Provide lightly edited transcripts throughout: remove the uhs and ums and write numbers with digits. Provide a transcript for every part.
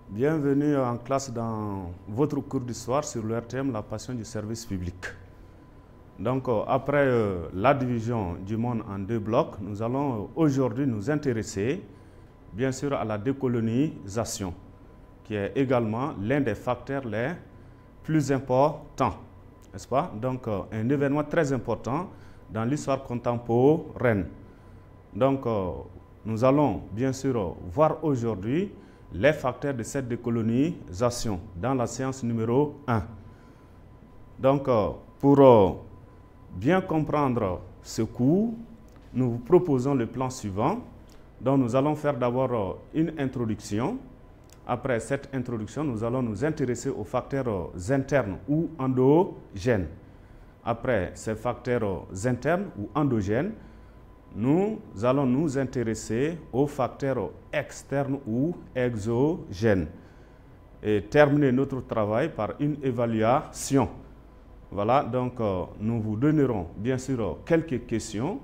Bienvenue en classe dans votre cours d'histoire sur l'RTM, la passion du service public. Donc, après la division du monde en deux blocs, nous allons aujourd'hui nous intéresser, bien sûr, à la décolonisation, qui est également l'un des facteurs les plus importants, n'est-ce pas? Donc, un événement très important dans l'histoire contemporaine. Donc, nous allons, bien sûr, voir aujourd'hui les facteurs de cette décolonisation dans la séance numéro 1. Donc, pour bien comprendre ce cours, nous vous proposons le plan suivant. Donc, nous allons faire d'abord une introduction. Après cette introduction, nous allons nous intéresser aux facteurs internes ou endogènes. Après ces facteurs internes ou endogènes, nous allons nous intéresser aux facteurs externes ou exogènes et terminer notre travail par une évaluation. Voilà, donc nous vous donnerons bien sûr quelques questions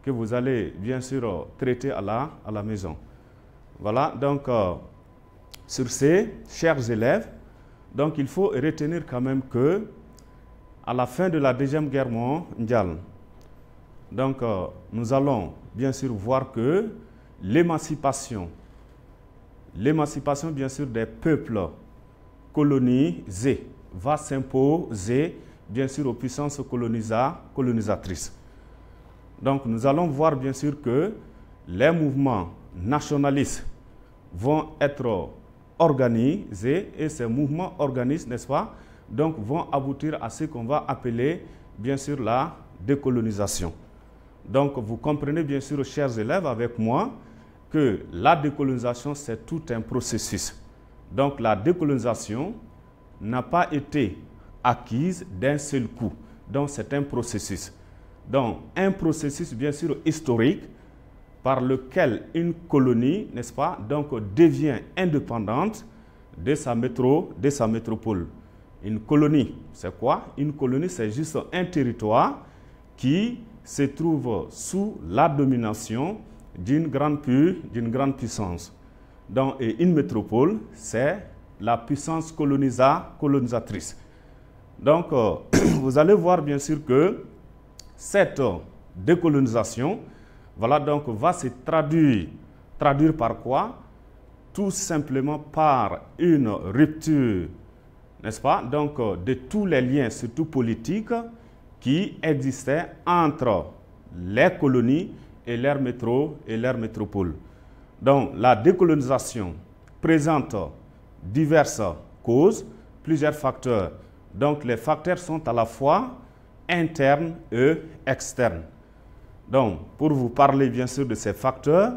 que vous allez bien sûr traiter à la maison. Voilà, donc sur ces chers élèves, donc il faut retenir quand même que à la fin de la Deuxième Guerre mondiale, donc, nous allons bien sûr voir que l'émancipation, bien sûr, des peuples colonisés va s'imposer, bien sûr, aux puissances colonisatrices. Donc, nous allons voir, bien sûr, que les mouvements nationalistes vont être organisés et ces mouvements organisés, n'est-ce pas, donc vont aboutir à ce qu'on va appeler, bien sûr, la décolonisation. Donc, vous comprenez bien sûr, chers élèves, avec moi, que la décolonisation, c'est tout un processus. Donc, la décolonisation n'a pas été acquise d'un seul coup. Donc, c'est un processus. Donc, un processus, bien sûr, historique, par lequel une colonie, n'est-ce pas, donc, devient indépendante de sa métropole. Une colonie, c'est quoi? Une colonie, c'est juste un territoire qui se trouve sous la domination d'une grande puissance. Donc, et une métropole, c'est la puissance colonisatrice. Donc, vous allez voir bien sûr que cette décolonisation, voilà, donc, va se traduire par quoi? Tout simplement par une rupture, n'est-ce pas? Donc, de tous les liens, surtout politiques, qui existaient entre les colonies et leurs métropoles. Donc, la décolonisation présente diverses causes, plusieurs facteurs. Donc, les facteurs sont à la fois internes et externes. Donc, pour vous parler bien sûr de ces facteurs,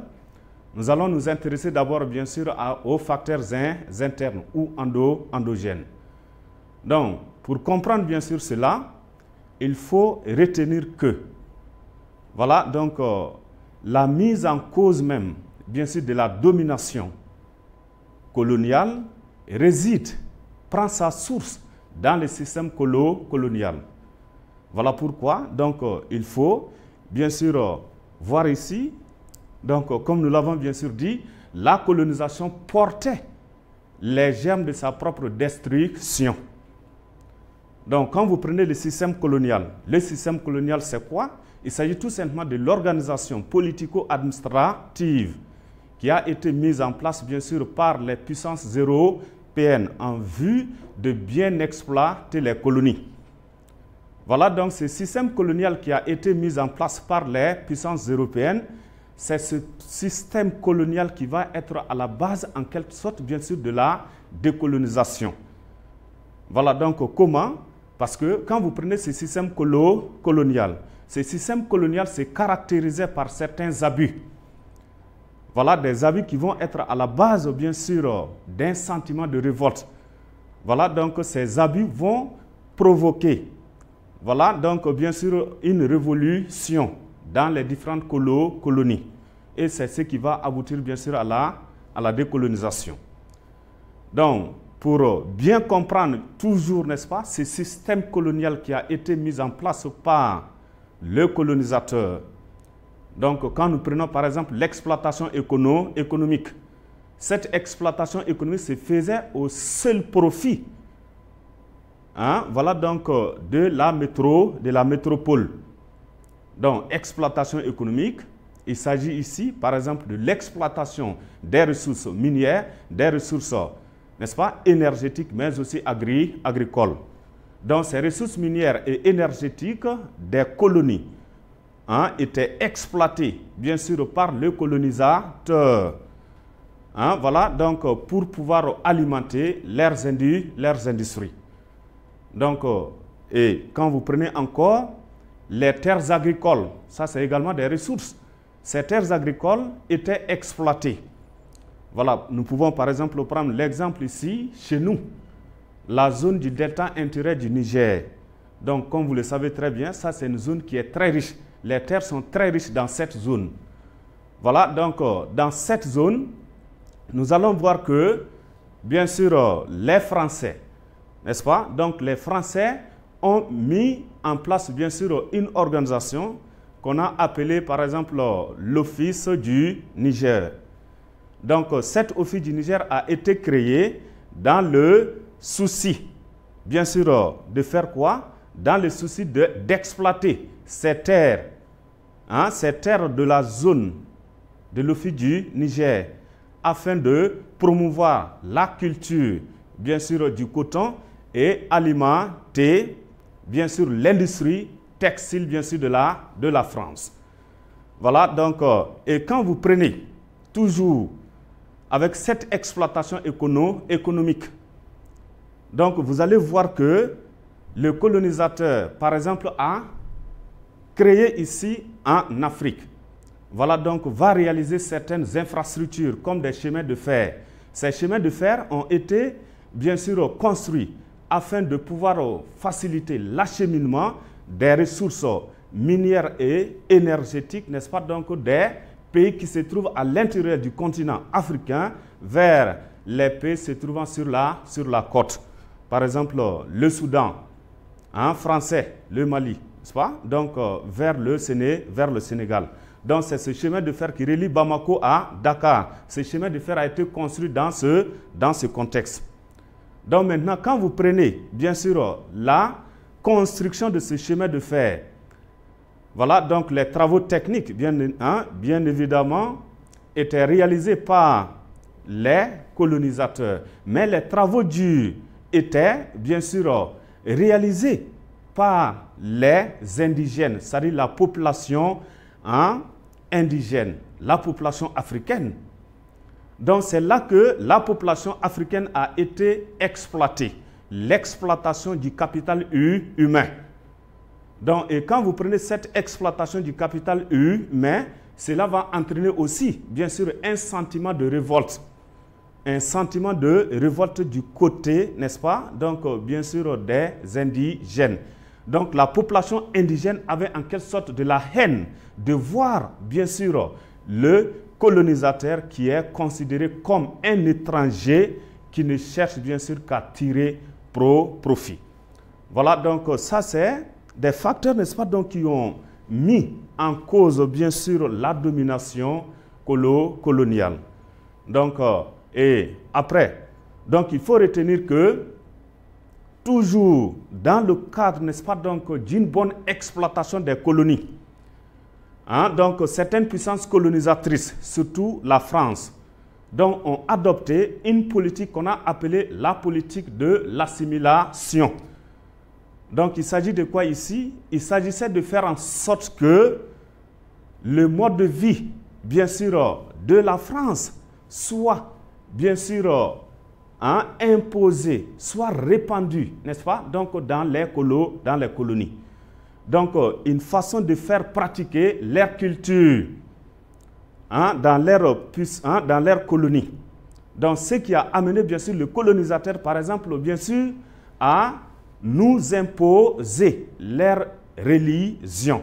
nous allons nous intéresser d'abord bien sûr aux facteurs internes ou endogènes. Donc, pour comprendre bien sûr cela, il faut retenir que, voilà, donc, la mise en cause même, bien sûr, de la domination coloniale prend sa source dans le système colonial. Voilà pourquoi, donc, il faut, bien sûr, voir ici, donc, comme nous l'avons bien sûr dit, la colonisation portait les germes de sa propre destruction. Donc, quand vous prenez le système colonial c'est quoi? Il s'agit tout simplement de l'organisation politico-administrative qui a été mise en place, bien sûr, par les puissances européennes en vue de bien exploiter les colonies. Voilà donc ce système colonial qui a été mis en place par les puissances européennes. C'est ce système colonial qui va être à la base, en quelque sorte, bien sûr, de la décolonisation. Voilà donc comment? Parce que quand vous prenez ce système colonial s'est caractérisé par certains abus. Voilà, des abus qui vont être à la base, bien sûr, d'un sentiment de révolte. Voilà, donc ces abus vont provoquer, voilà, donc bien sûr, une révolution dans les différentes colonies. Et c'est ce qui va aboutir, bien sûr, à la décolonisation. Donc, pour bien comprendre toujours, n'est-ce pas, ce système colonial qui a été mis en place par le colonisateur. Donc, quand nous prenons par exemple l'exploitation économique, cette exploitation économique se faisait au seul profit, hein, voilà donc de la métropole. Donc, exploitation économique, il s'agit ici, par exemple, de l'exploitation des ressources minières, des ressources, n'est-ce pas, énergétiques, mais aussi agricoles. Donc, ces ressources minières et énergétiques des colonies, hein, étaient exploitées, bien sûr, par le colonisateur. Hein, voilà, donc, pour pouvoir alimenter leurs industries. Donc, et quand vous prenez encore les terres agricoles, ça c'est également des ressources. Ces terres agricoles étaient exploitées. Voilà, nous pouvons par exemple prendre l'exemple ici, chez nous, la zone du delta intérieur du Niger. Donc, comme vous le savez très bien, ça c'est une zone qui est très riche. Les terres sont très riches dans cette zone. Voilà, donc dans cette zone, nous allons voir que, bien sûr, les Français, n'est-ce pas? Donc, les Français ont mis en place, bien sûr, une organisation qu'on a appelée, par exemple, l'Office du Niger. Donc, cet Office du Niger a été créé dans le souci, bien sûr, de faire quoi? Dans le souci d'exploiter ces terres, hein, ces terres de la zone de l'Office du Niger, afin de promouvoir la culture, bien sûr, du coton et alimenter, bien sûr, l'industrie textile, bien sûr, de la France. Voilà, donc, et quand vous prenez toujours avec cette exploitation économique, donc vous allez voir que le colonisateur, par exemple, a créé ici en Afrique, voilà, donc, va réaliser certaines infrastructures comme des chemins de fer. Ces chemins de fer ont été, bien sûr, construits afin de pouvoir faciliter l'acheminement des ressources minières et énergétiques, n'est-ce pas, donc des pays qui se trouvent à l'intérieur du continent africain vers les pays se trouvant sur la côte. Par exemple, le Soudan, hein, français, le Mali, n'est-ce pas, donc vers le Sénégal. Donc, c'est ce chemin de fer qui relie Bamako à Dakar. Ce chemin de fer a été construit dans ce contexte. Donc, maintenant, quand vous prenez, bien sûr, la construction de ce chemin de fer, voilà, donc les travaux techniques, bien évidemment, étaient réalisés par les colonisateurs. Mais les travaux durs étaient, bien sûr, réalisés par les indigènes, c'est-à-dire la population, hein, indigène, la population africaine. Donc, c'est là que la population africaine a été exploitée. L'exploitation du capital humain. Donc, et quand vous prenez cette exploitation du capital humain, cela va entraîner aussi, bien sûr, un sentiment de révolte. Un sentiment de révolte du côté, n'est-ce pas? Donc, bien sûr, des indigènes. Donc, la population indigène avait en quelque sorte de la haine de voir, bien sûr, le colonisateur qui est considéré comme un étranger qui ne cherche, bien sûr, qu'à tirer profit. Voilà, donc, ça, c'est des facteurs, n'est-ce pas, donc, qui ont mis en cause, bien sûr, la domination coloniale. Donc, et après, donc, il faut retenir que toujours dans le cadre, n'est-ce pas, donc, d'une bonne exploitation des colonies, hein, donc certaines puissances colonisatrices, surtout la France, donc, ont adopté une politique qu'on a appelée la politique de l'assimilation. Donc, il s'agit de quoi ici? Il s'agissait de faire en sorte que le mode de vie, bien sûr, de la France soit, bien sûr, hein, imposé, soit répandu, n'est-ce pas, donc dans les colonies. Donc, une façon de faire pratiquer leur culture, hein, dans leur colonie. Donc, ce qui a amené, bien sûr, le colonisateur, par exemple, bien sûr, à nous imposer leur religion.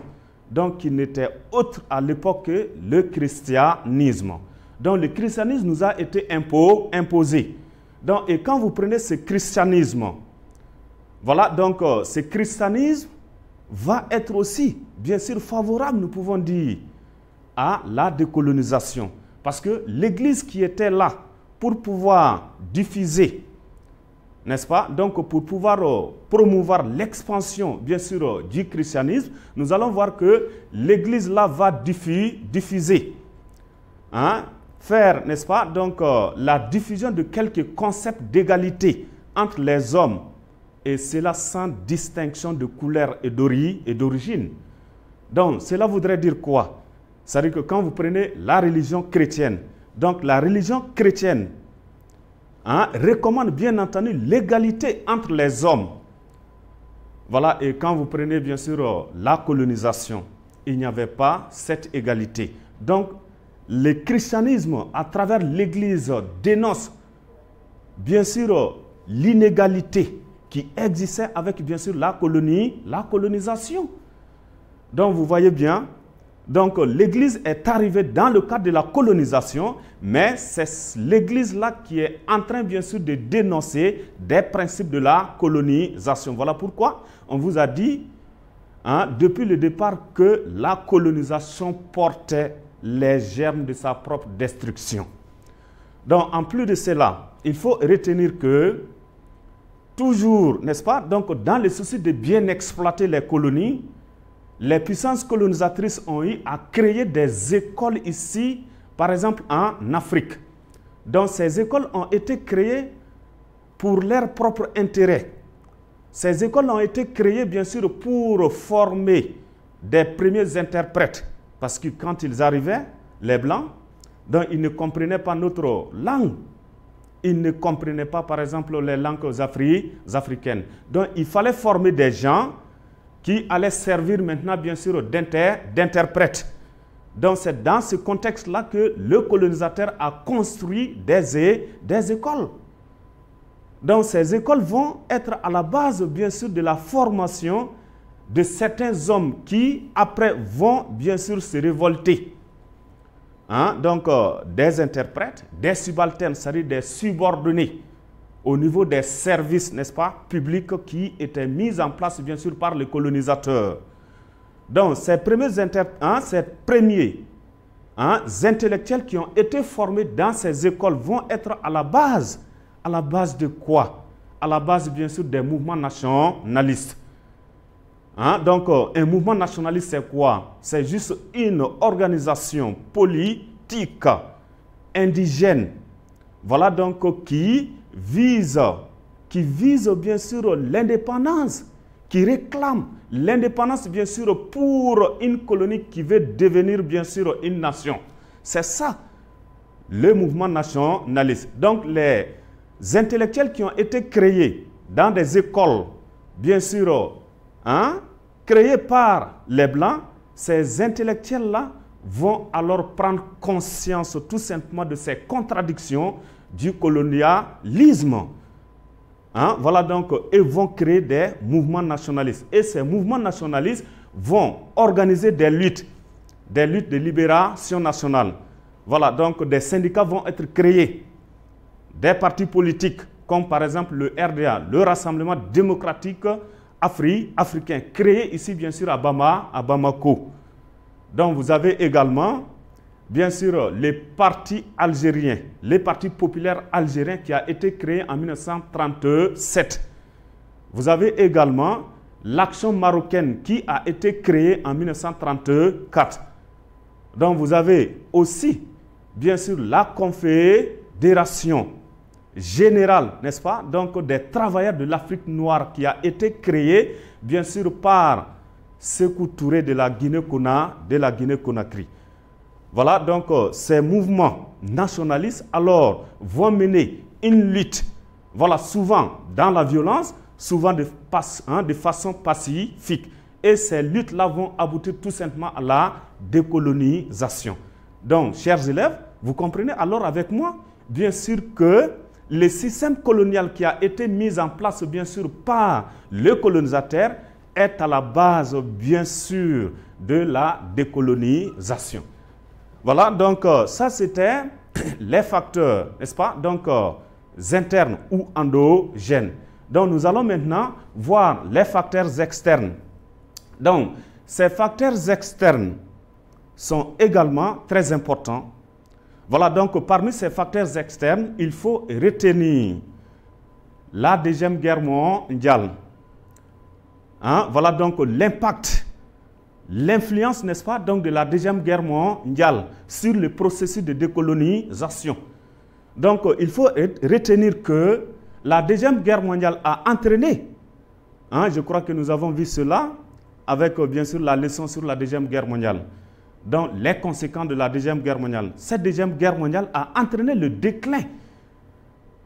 Donc, qui n'était autre à l'époque que le christianisme. Donc, le christianisme nous a été imposé. Donc, et quand vous prenez ce christianisme, voilà, donc, ce christianisme va être aussi, bien sûr, favorable, nous pouvons dire, à la décolonisation. Parce que l'Église qui était là pour pouvoir diffuser, n'est-ce pas? Donc, pour pouvoir promouvoir l'expansion, bien sûr, du christianisme, nous allons voir que l'Église là va diffuser, hein, faire, n'est-ce pas? Donc, la diffusion de quelques concepts d'égalité entre les hommes, et cela sans distinction de couleur et d'origine. Donc, cela voudrait dire quoi? C'est-à-dire que quand vous prenez la religion chrétienne, donc la religion chrétienne, hein, recommande bien entendu l'égalité entre les hommes. Voilà, et quand vous prenez bien sûr la colonisation, il n'y avait pas cette égalité. Donc, le christianisme, à travers l'Église, dénonce bien sûr l'inégalité qui existait avec bien sûr la colonisation. Donc, vous voyez bien, donc l'Église est arrivée dans le cadre de la colonisation, mais c'est l'Église-là qui est en train, bien sûr, de dénoncer des principes de la colonisation. Voilà pourquoi on vous a dit, hein, depuis le départ, que la colonisation portait les germes de sa propre destruction. Donc, en plus de cela, il faut retenir que, toujours, n'est-ce pas, donc dans le souci de bien exploiter les colonies, les puissances colonisatrices ont eu à créer des écoles ici, par exemple en Afrique. Donc ces écoles ont été créées pour leur propre intérêt. Ces écoles ont été créées bien sûr pour former des premiers interprètes. Parce que quand ils arrivaient, les Blancs, donc ils ne comprenaient pas notre langue. Ils ne comprenaient pas par exemple les langues africaines. Donc il fallait former des gens qui allait servir maintenant, bien sûr, d'interprète. Donc, c'est dans ce contexte-là que le colonisateur a construit des écoles. Donc, ces écoles vont être à la base, bien sûr, de la formation de certains hommes qui, après, vont, bien sûr, se révolter. Hein? Donc, des interprètes, des subalternes, c'est-à-dire des subordonnés, au niveau des services, n'est-ce pas, publics qui étaient mis en place, bien sûr, par les colonisateurs. Donc, ces premiers intellectuels qui ont été formés dans ces écoles vont être à la base de quoi? À la base, bien sûr, des mouvements nationalistes. Hein? Donc, un mouvement nationaliste, c'est quoi? C'est juste une organisation politique indigène. Voilà donc qui vise bien sûr l'indépendance, qui réclame l'indépendance bien sûr pour une colonie qui veut devenir bien sûr une nation. C'est ça le mouvement nationaliste. Donc les intellectuels qui ont été créés dans des écoles bien sûr créées par les Blancs, ces intellectuels-là vont alors prendre conscience tout simplement de ces contradictions du colonialisme. Hein? Voilà donc, ils vont créer des mouvements nationalistes. Et ces mouvements nationalistes vont organiser des luttes de libération nationale. Voilà, donc des syndicats vont être créés, des partis politiques, comme par exemple le RDA, le Rassemblement démocratique africain, créé ici bien sûr à Bamako. Donc vous avez également bien sûr, les partis algériens, les partis populaires algériens qui a été créé en 1937. Vous avez également l'Action marocaine qui a été créée en 1934. Donc vous avez aussi, bien sûr, la Confédération générale, n'est-ce pas? Donc des travailleurs de l'Afrique noire qui a été créée, bien sûr, par Sékou Touré de la Guinée-Conakry. Voilà, donc ces mouvements nationalistes alors vont mener une lutte, voilà, souvent dans la violence, souvent de façon pacifique. Et ces luttes-là vont aboutir tout simplement à la décolonisation. Donc, chers élèves, vous comprenez alors avec moi, bien sûr que le système colonial qui a été mis en place, bien sûr, par le colonisateur, est à la base, bien sûr, de la décolonisation. Voilà, donc ça c'était les facteurs, n'est-ce pas, donc internes ou endogènes. Donc nous allons maintenant voir les facteurs externes. Donc ces facteurs externes sont également très importants Voilà, donc parmi ces facteurs externes, il faut retenir la Deuxième Guerre mondiale. Hein? Voilà donc l'impact, l'influence, n'est-ce pas, donc de la Deuxième Guerre mondiale sur le processus de décolonisation. Donc il faut retenir que la Deuxième Guerre mondiale a entraîné, hein, je crois que nous avons vu cela avec bien sûr la leçon sur la Deuxième Guerre mondiale. Donc les conséquences de la Deuxième Guerre mondiale. Cette Deuxième Guerre mondiale a entraîné le déclin,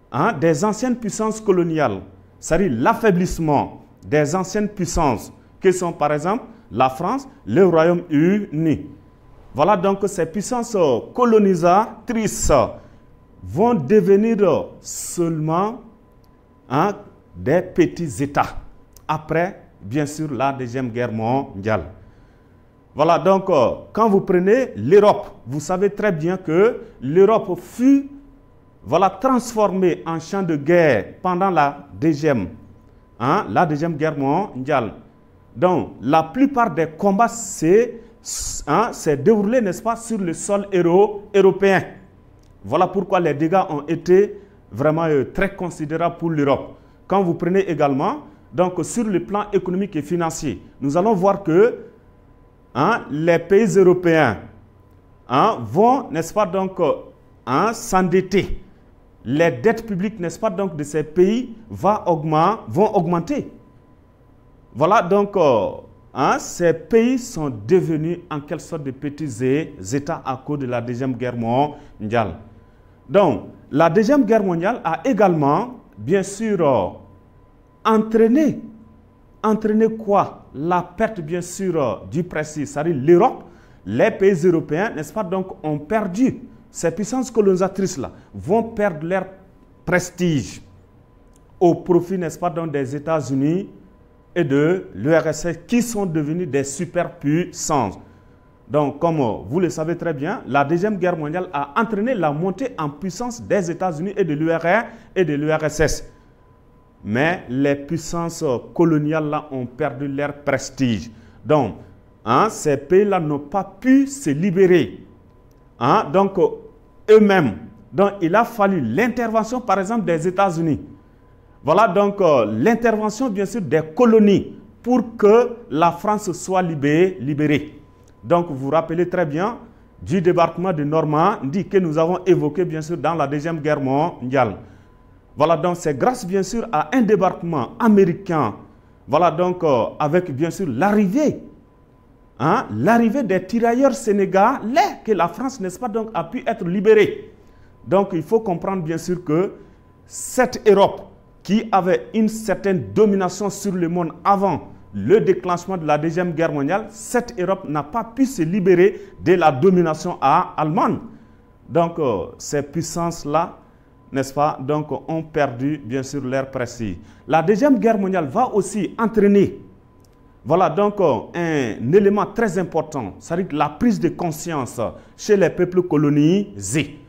hein, des anciennes puissances coloniales, c'est-à-dire l'affaiblissement des anciennes puissances, que sont par exemple la France, le Royaume-Uni. Voilà donc ces puissances colonisatrices vont devenir seulement, hein, des petits États, après bien sûr la Deuxième Guerre mondiale. Voilà donc quand vous prenez l'Europe, vous savez très bien que l'Europe fut, voilà, transformée en champ de guerre pendant la Deuxième Guerre mondiale. Donc la plupart des combats s'est déroulé, n'est-ce pas, sur le sol européen. Voilà pourquoi les dégâts ont été vraiment très considérables pour l'Europe. Quand vous prenez également, donc sur le plan économique et financier, nous allons voir que, hein, les pays européens, hein, vont, n'est-ce pas, donc, hein, s'endetter. Les dettes publiques, n'est-ce pas, donc, de ces pays vont augmenter. Voilà donc, hein, ces pays sont devenus en quelque sorte de petits États à cause de la Deuxième Guerre mondiale. Donc, la Deuxième Guerre mondiale a également, bien sûr, entraîné quoi? La perte, bien sûr, du prestige. C'est-à-dire l'Europe, les pays européens, n'est-ce pas, donc, ont perdu. Ces puissances colonisatrices-là vont perdre leur prestige au profit, n'est-ce pas, donc, des États-Unis et de l'URSS qui sont devenus des superpuissances. Donc, comme vous le savez très bien, la Deuxième Guerre mondiale a entraîné la montée en puissance des États-Unis et de l'URSS. Mais les puissances coloniales là ont perdu leur prestige. Donc, hein, ces pays-là n'ont pas pu se libérer. Hein, donc, eux-mêmes. Donc, il a fallu l'intervention, par exemple, des États-Unis. Voilà donc l'intervention, bien sûr, des colonies pour que la France soit libérée. Donc, vous vous rappelez très bien du débarquement de Normandie que nous avons évoqué, bien sûr, dans la Deuxième Guerre mondiale. Voilà, donc c'est grâce, bien sûr, à un débarquement américain, voilà, donc avec, bien sûr, l'arrivée, hein, des tirailleurs sénégalais que la France, n'est-ce pas, donc, a pu être libérée. Donc, il faut comprendre, bien sûr, que cette Europe qui avait une certaine domination sur le monde avant le déclenchement de la Deuxième Guerre mondiale, cette Europe n'a pas pu se libérer de la domination allemande. Donc, ces puissances-là, n'est-ce pas, donc, ont perdu, bien sûr, leur prestige. La Deuxième Guerre mondiale va aussi entraîner, voilà, donc, un élément très important, c'est-à-dire la prise de conscience chez les peuples colonisés.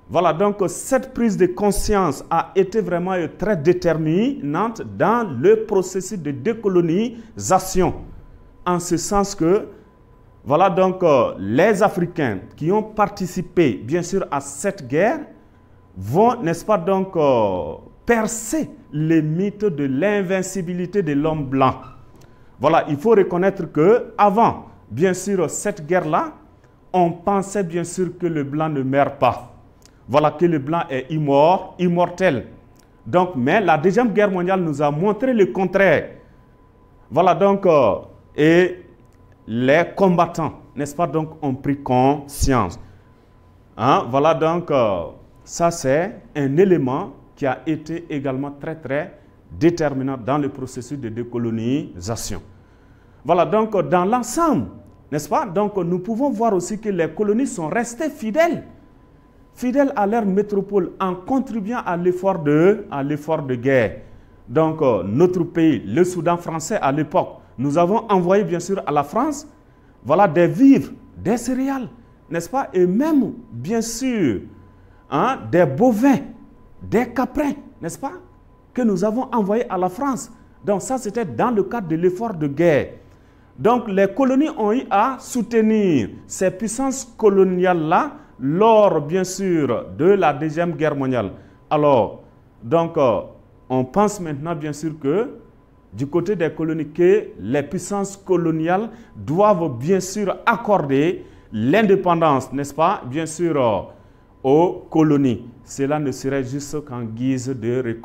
Voilà, donc, cette prise de conscience a été vraiment très déterminante dans le processus de décolonisation. En ce sens que, voilà, donc, les Africains qui ont participé, bien sûr, à cette guerre, vont, n'est-ce pas, donc, percer les mythes de l'invincibilité de l'homme blanc. Voilà, il faut reconnaître que avant, bien sûr, cette guerre-là, on pensait bien sûr que le blanc ne meurt pas. Voilà, que le blanc est immortel. Donc, mais la Deuxième Guerre mondiale nous a montré le contraire. Voilà, donc, et les combattants, n'est-ce pas, donc, ont pris conscience. Hein? Voilà, donc, ça, c'est un élément qui a été également très, très déterminant dans le processus de décolonisation. Voilà, donc, dans l'ensemble, n'est-ce pas, donc, nous pouvons voir aussi que les colonies sont restées fidèles à leur métropole en contribuant à l'effort de guerre. Donc, notre pays, le Soudan français à l'époque, nous avons envoyé bien sûr à la France, voilà, des vivres, des céréales, n'est-ce pas, et même bien sûr, hein, des bovins, des caprins, n'est-ce pas, que nous avons envoyés à la France. Donc ça, c'était dans le cadre de l'effort de guerre. Donc les colonies ont eu à soutenir ces puissances coloniales-là lors, bien sûr, de la Deuxième Guerre mondiale. Alors, donc, on pense maintenant, bien sûr, que du côté des colonies, que les puissances coloniales doivent, bien sûr, accorder l'indépendance, n'est-ce pas, bien sûr, aux colonies. Cela ne serait juste qu'en guise de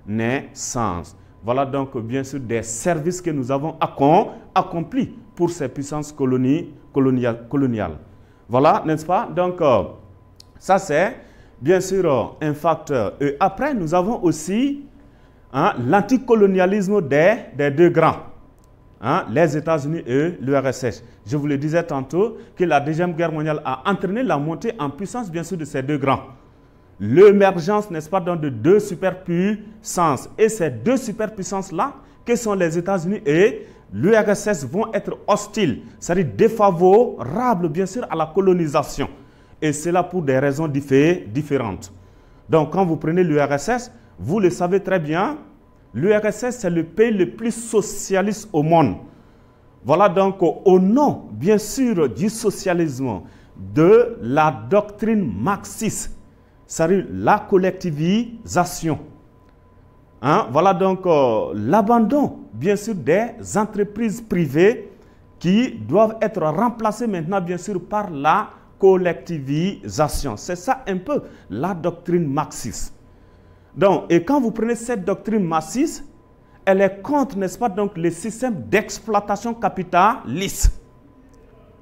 reconnaissance. Voilà donc, bien sûr, des services que nous avons accomplis pour ces puissances coloniales. Voilà, n'est-ce pas? Donc, ça c'est bien sûr un facteur. Et après, nous avons aussi l'anticolonialisme des deux grands, les États-Unis et l'URSS. Je vous le disais tantôt que la Deuxième Guerre mondiale a entraîné la montée en puissance, bien sûr, de ces deux grands. L'émergence, n'est-ce pas, de deux superpuissances. Et ces deux superpuissances-là, que sont les États-Unis et l'URSS, vont être hostiles, c'est-à-dire défavorables, bien sûr, à la colonisation. Et cela pour des raisons différentes. Donc, quand vous prenez l'URSS, vous le savez très bien, l'URSS, c'est le pays le plus socialiste au monde. Voilà donc, au nom, bien sûr, du socialisme, de la doctrine marxiste, c'est-à-dire la collectivisation. Voilà donc l'abandon, bien sûr, des entreprises privées qui doivent être remplacées maintenant, bien sûr, par la collectivisation. C'est ça un peu la doctrine marxiste. Donc, et quand vous prenez cette doctrine marxiste, elle est contre, n'est-ce pas, donc le système d'exploitation capitaliste.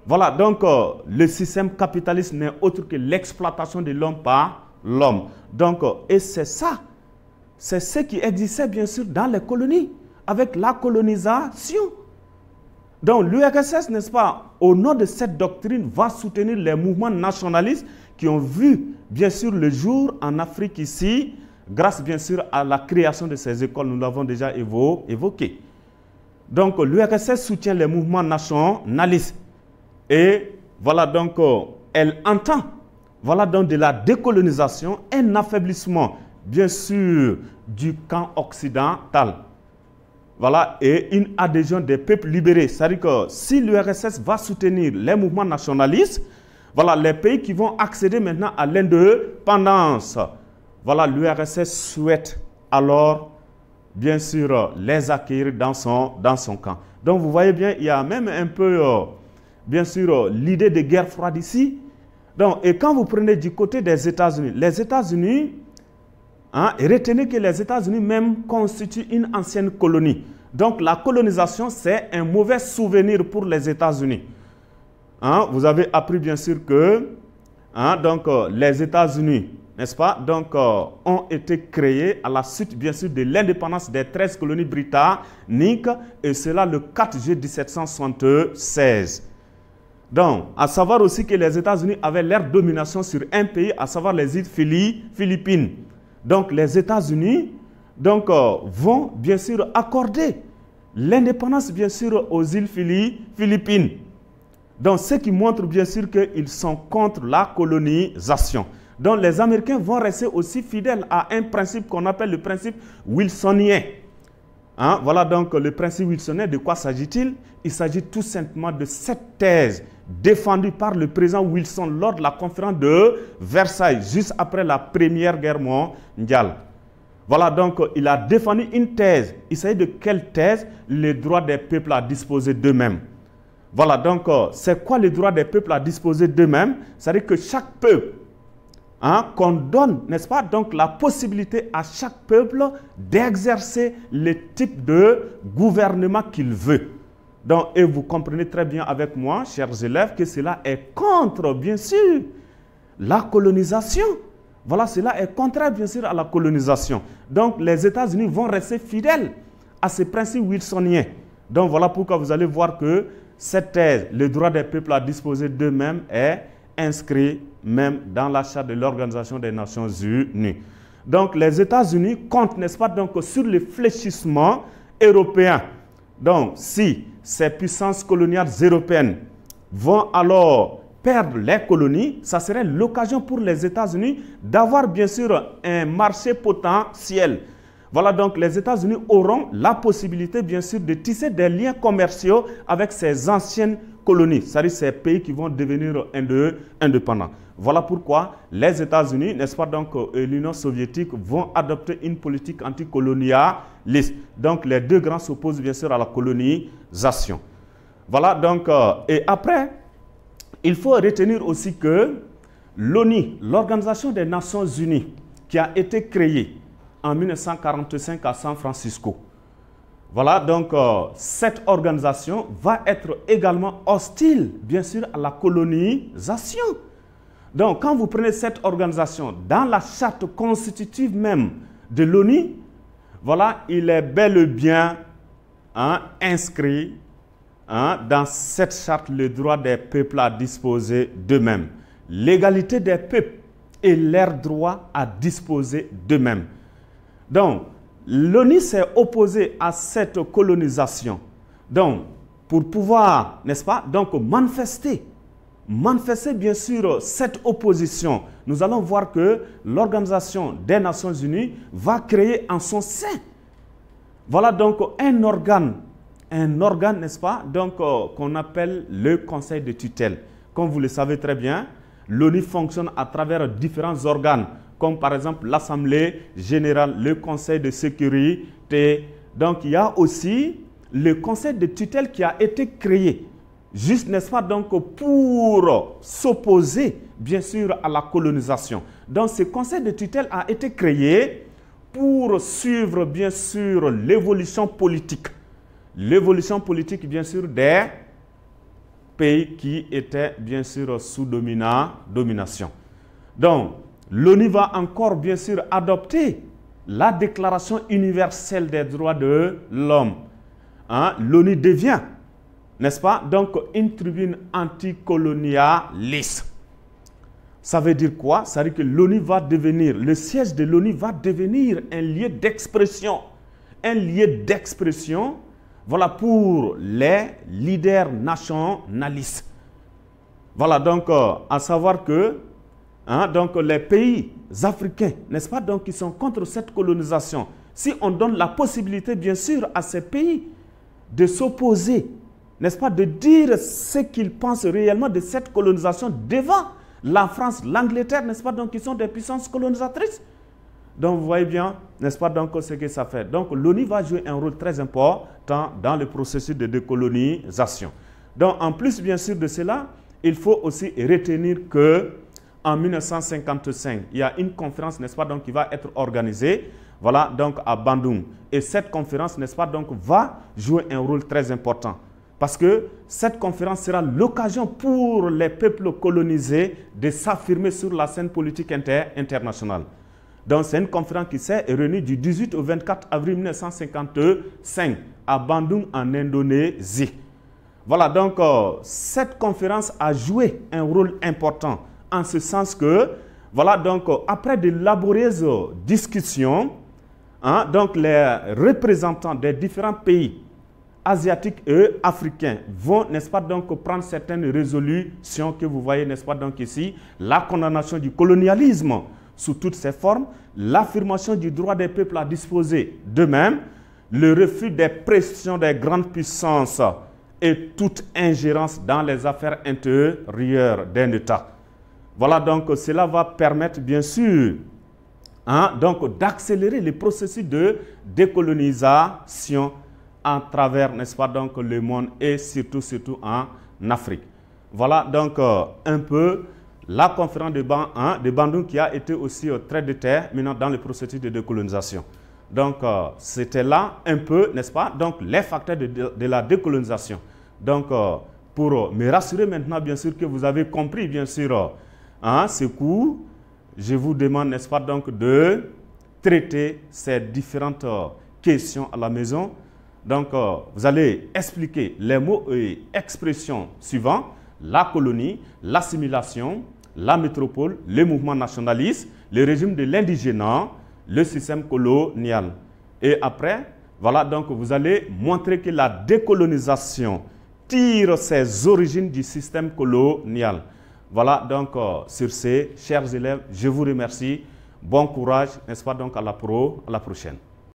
Voilà, donc le système capitaliste n'est autre que l'exploitation de l'homme par l'homme. Donc, et c'est ça, c'est ce qui existait bien sûr dans les colonies, avec la colonisation. Donc l'URSS, n'est-ce pas, au nom de cette doctrine, va soutenir les mouvements nationalistes qui ont vu bien sûr le jour en Afrique ici, grâce bien sûr à la création de ces écoles, nous l'avons déjà évoqué. Donc l'URSS soutient les mouvements nationalistes. Et voilà donc, elle entend, voilà donc de la décolonisation, un affaiblissement, bien sûr, du camp occidental. Voilà, et une adhésion des peuples libérés. C'est-à-dire que si l'URSS va soutenir les mouvements nationalistes, voilà, les pays qui vont accéder maintenant à l'indépendance, voilà, l'URSS souhaite alors, bien sûr, les accueillir dans son camp. Donc, vous voyez bien, il y a même un peu... bien sûr, l'idée de guerre froide ici. Donc, et quand vous prenez du côté des États-Unis, les États-Unis, retenez que les États-Unis même constituent une ancienne colonie. Donc, la colonisation, c'est un mauvais souvenir pour les États-Unis. Vous avez appris bien sûr que donc, les États-Unis, n'est-ce pas, donc, ont été créés à la suite, bien sûr, de l'indépendance des 13 colonies britanniques, et cela le 4 juillet 1776. Donc, à savoir aussi que les États-Unis avaient leur domination sur un pays, à savoir les îles Philippines. Donc, les États-Unis vont bien sûr accorder l'indépendance, bien sûr, aux îles Philippines. Donc, ce qui montre bien sûr qu'ils sont contre la colonisation. Donc, les Américains vont rester aussi fidèles à un principe qu'on appelle le principe wilsonien. Voilà donc le principe wilsonien. De quoi s'agit-il? Il s'agit tout simplement de cette thèse défendue par le président Wilson lors de la conférence de Versailles, juste après la Première Guerre mondiale. Voilà donc, il a défendu une thèse. Il s'agit de quelle thèse? Le droit des peuples à disposer d'eux-mêmes. Voilà donc, c'est quoi le droit des peuples à disposer d'eux-mêmes? C'est-à-dire que chaque peuple, qu'on donne, n'est-ce pas, donc la possibilité à chaque peuple d'exercer le type de gouvernement qu'il veut. Donc, et vous comprenez très bien avec moi, chers élèves, que cela est contre, bien sûr, la colonisation. Voilà, cela est contraire, bien sûr, à la colonisation. Donc, les États-Unis vont rester fidèles à ces principes wilsoniens. Donc, voilà pourquoi vous allez voir que cette thèse, le droit des peuples à disposer d'eux-mêmes, est inscrit même dans la charte de l'Organisation des Nations Unies. Donc, les États-Unis comptent, n'est-ce pas, donc, sur le fléchissement européen. Donc, si ces puissances coloniales européennes vont alors perdre les colonies, ça serait l'occasion pour les États-Unis d'avoir bien sûr un marché potentiel. Voilà donc les États-Unis auront la possibilité bien sûr de tisser des liens commerciaux avec ces anciennes colonies, c'est-à-dire ces pays qui vont devenir indépendants. Voilà pourquoi les États-Unis, n'est-ce pas, donc, et l'Union soviétique vont adopter une politique anticolonialiste. Donc, les deux grands s'opposent bien sûr à la colonisation. Voilà, donc, et après, il faut retenir aussi que l'ONU, l'Organisation des Nations Unies, qui a été créée en 1945 à San Francisco, voilà, donc cette organisation va être également hostile, bien sûr, à la colonisation. Donc, quand vous prenez cette organisation dans la charte constitutive même de l'ONU, voilà, il est bel et bien inscrit dans cette charte le droit des peuples à disposer d'eux-mêmes, l'égalité des peuples et leur droit à disposer d'eux-mêmes. Donc, l'ONU s'est opposée à cette colonisation. Donc, pour pouvoir, n'est-ce pas, donc manifester bien sûr cette opposition, nous allons voir que l'Organisation des Nations Unies va créer en son sein, voilà donc un organe, n'est-ce pas, donc qu'on appelle le Conseil de tutelle. Comme vous le savez très bien, l'ONU fonctionne à travers différents organes, comme par exemple l'Assemblée générale, le Conseil de sécurité. Donc il y a aussi le Conseil de tutelle qui a été créé, juste, n'est-ce pas, donc pour s'opposer bien sûr à la colonisation. Donc ce Conseil de tutelle a été créé pour suivre bien sûr l'évolution politique bien sûr des pays qui étaient bien sûr sous domination. Donc l'ONU va encore bien sûr adopter la Déclaration universelle des droits de l'homme. L'ONU devient, n'est-ce pas, donc une tribune anticolonialiste. Ça veut dire quoi? Ça veut dire que l'ONU va devenir, le siège de l'ONU va devenir un lieu d'expression. Voilà, pour les leaders nationalistes. Voilà, donc, à savoir que donc les pays africains, n'est-ce pas, donc, qui sont contre cette colonisation, si on donne la possibilité, bien sûr, à ces pays de s'opposer, n'est-ce pas, de dire ce qu'ils pensent réellement de cette colonisation devant la France, l'Angleterre, n'est-ce pas, donc, qui sont des puissances colonisatrices. Donc, vous voyez bien, n'est-ce pas, donc, ce que ça fait. Donc, l'ONU va jouer un rôle très important dans le processus de décolonisation. Donc, en plus, bien sûr, de cela, il faut aussi retenir que en 1955, il y a une conférence, n'est-ce pas, donc, qui va être organisée, voilà, donc, à Bandung. Et cette conférence, n'est-ce pas, donc, va jouer un rôle très important. Parce que cette conférence sera l'occasion pour les peuples colonisés de s'affirmer sur la scène politique internationale. Donc, c'est une conférence qui s'est réunie du 18 au 24 avril 1955 à Bandung, en Indonésie. Voilà, donc, cette conférence a joué un rôle important en ce sens que, voilà, donc, après de laborieuses discussions, donc, les représentants des différents pays asiatiques et africains vont, n'est-ce pas, donc, prendre certaines résolutions que vous voyez, n'est-ce pas, donc, ici, la condamnation du colonialisme sous toutes ses formes, l'affirmation du droit des peuples à disposer d'eux-mêmes, le refus des pressions des grandes puissances et toute ingérence dans les affaires intérieures d'un État. Voilà, donc, cela va permettre, bien sûr, donc, d'accélérer le processus de décolonisation à travers, n'est-ce pas, donc, le monde et surtout en Afrique. Voilà, donc, un peu la conférence de Bandung qui a été aussi très déterminante dans le processus de décolonisation. Donc, c'était là un peu, n'est-ce pas, donc, les facteurs de la décolonisation. Donc, pour me rassurer maintenant, bien sûr, que vous avez compris, bien sûr, ce cours, je vous demande, n'est-ce pas, donc, de traiter ces différentes questions à la maison. Donc, vous allez expliquer les mots et expressions suivants: la colonie, l'assimilation, la métropole, le mouvement nationaliste, le régime de l'indigénat, le système colonial. Et après, voilà, donc, vous allez montrer que la décolonisation tire ses origines du système colonial. Voilà, donc, sur ces, chers élèves, je vous remercie. Bon courage, n'est-ce pas, donc, à la prochaine.